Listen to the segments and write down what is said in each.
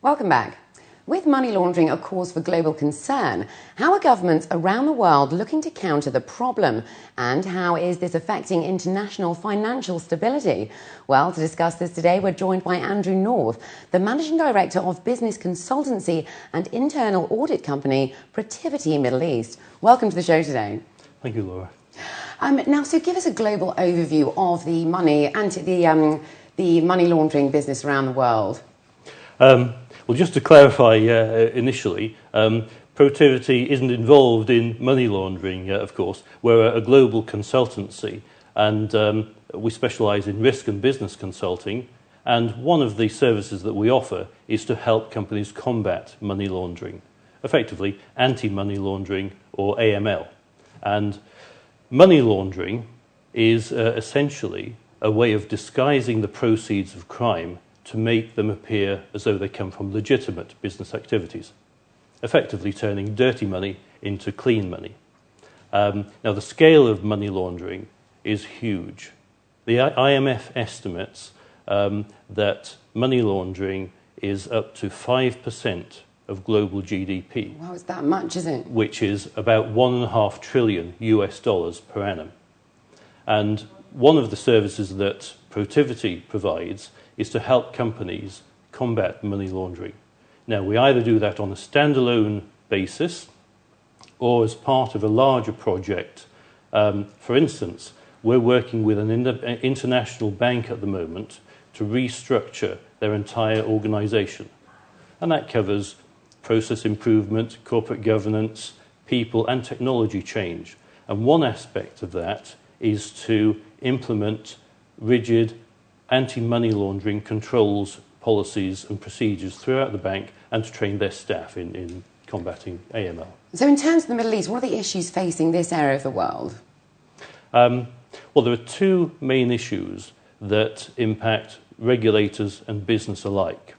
Welcome back. With money laundering a cause for global concern, how are governments around the world looking to counter the problem? And how is this affecting international financial stability? Well, to discuss this today, we're joined by Andrew North, the Managing Director of business consultancy and internal audit company Protiviti Middle East. Welcome to the show today. Thank you, Laura. Now, so give us a global overview of the money laundering business around the world. Well, just to clarify initially, Protiviti isn't involved in money laundering, of course. We're a global consultancy, and we specialise in risk and business consulting. And one of the services that we offer is to help companies combat money laundering, effectively anti-money laundering or AML. And money laundering is essentially a way of disguising the proceeds of crime to make them appear as though they come from legitimate business activities, effectively turning dirty money into clean money. Now, the scale of money laundering is huge. The IMF estimates that money laundering is up to 5% of global GDP. Wow, it's that much, isn't it? Which is about $1.5 trillion per annum. And one of the services that Protiviti provides is to help companies combat money laundering. Now, we either do that on a standalone basis or as part of a larger project. For instance, we're working with an international bank at the moment to restructure their entire organisation. And that covers process improvement, corporate governance, people and technology change. And one aspect of that is to implement rigid anti-money laundering controls, policies and procedures throughout the bank and to train their staff in combating AML. So in terms of the Middle East, what are the issues facing this area of the world? Well, there are two main issues that impact regulators and business alike.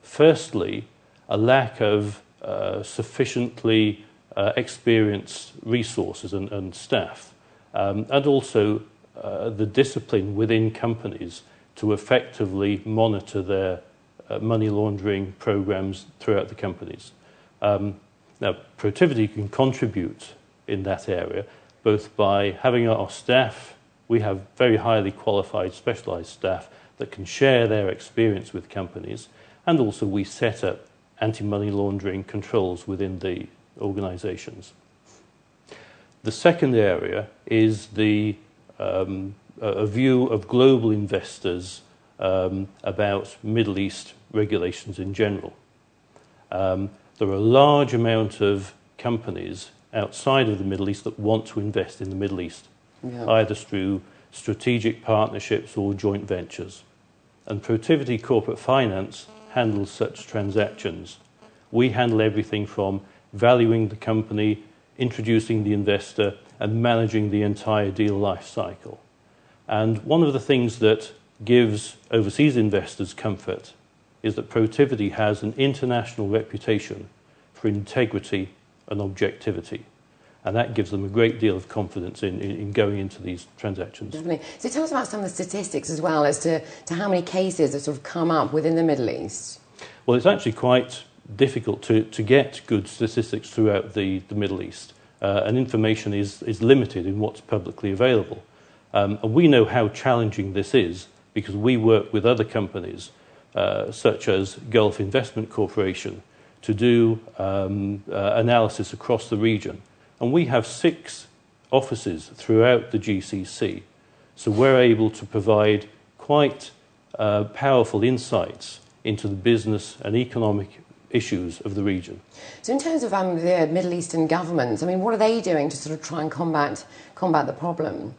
Firstly, a lack of sufficiently experienced resources and staff, and also the discipline within companies to effectively monitor their money laundering programs throughout the companies. Now, Protiviti can contribute in that area, both by having our staff. We have very highly qualified, specialised staff that can share their experience with companies, and also we set up anti-money laundering controls within the organisations. The second area is a view of global investors about Middle East regulations in general. There are a large amount of companies outside of the Middle East that want to invest in the Middle East, either through strategic partnerships or joint ventures. And Protiviti Corporate Finance handles such transactions. We handle everything from valuing the company, introducing the investor, and managing the entire deal life cycle. And one of the things that gives overseas investors comfort is that Protiviti has an international reputation for integrity and objectivity. And that gives them a great deal of confidence in going into these transactions. Definitely. So tell us about some of the statistics as well as to how many cases have sort of come up within the Middle East. Well, it's actually quite difficult to get good statistics throughout the Middle East. And information is limited in what's publicly available. And we know how challenging this is because we work with other companies, such as Gulf Investment Corporation, to do analysis across the region. And we have 6 offices throughout the GCC. So we're able to provide quite powerful insights into the business and economic issues of the region. So in terms of the Middle Eastern governments, I mean, what are they doing to sort of try and combat the problem?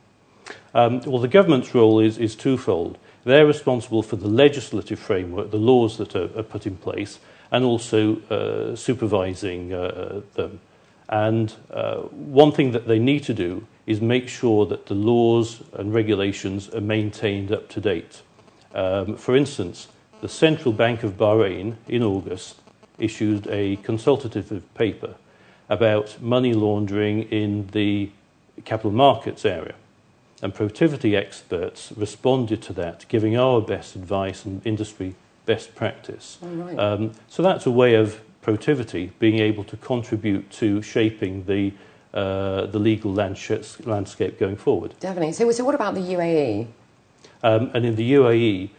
Well, the government's role is twofold. They're responsible for the legislative framework, the laws that are put in place, and also supervising them. And one thing that they need to do is make sure that the laws and regulations are maintained up to date. For instance, the Central Bank of Bahrain in August issued a consultative paper about money laundering in the capital markets area. And Protiviti experts responded to that, giving our best advice and industry best practice. Oh, right. So that's a way of Protiviti being able to contribute to shaping the legal landscape going forward. Definitely. So what about the UAE? And in the UAE,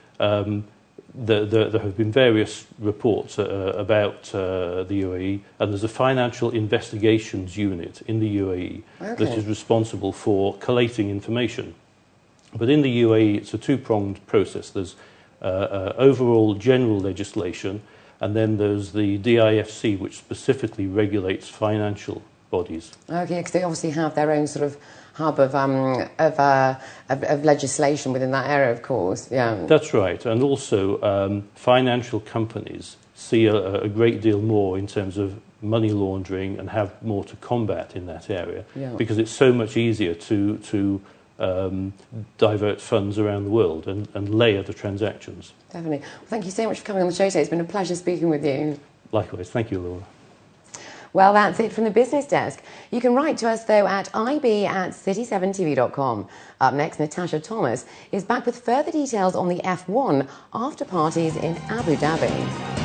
there have been various reports about the UAE, and there's a financial investigations unit in the UAE that is responsible for collating information. But in the UAE, it's a two-pronged process. There's overall general legislation, and then there's the DIFC, which specifically regulates financial bodies. Okay, because they obviously have their own sort of hub of legislation within that area, of course. Yeah, that's right. And also, financial companies see a great deal more in terms of money laundering and have more to combat in that area, because it's so much easier to divert funds around the world and layer the transactions. Definitely. Well, thank you so much for coming on the show today. It's been a pleasure speaking with you. Likewise. Thank you, Laura. Well, that's it from the business desk. You can write to us, though, at ib@city7tv.com. Up next, Natasha Thomas is back with further details on the F1 after parties in Abu Dhabi.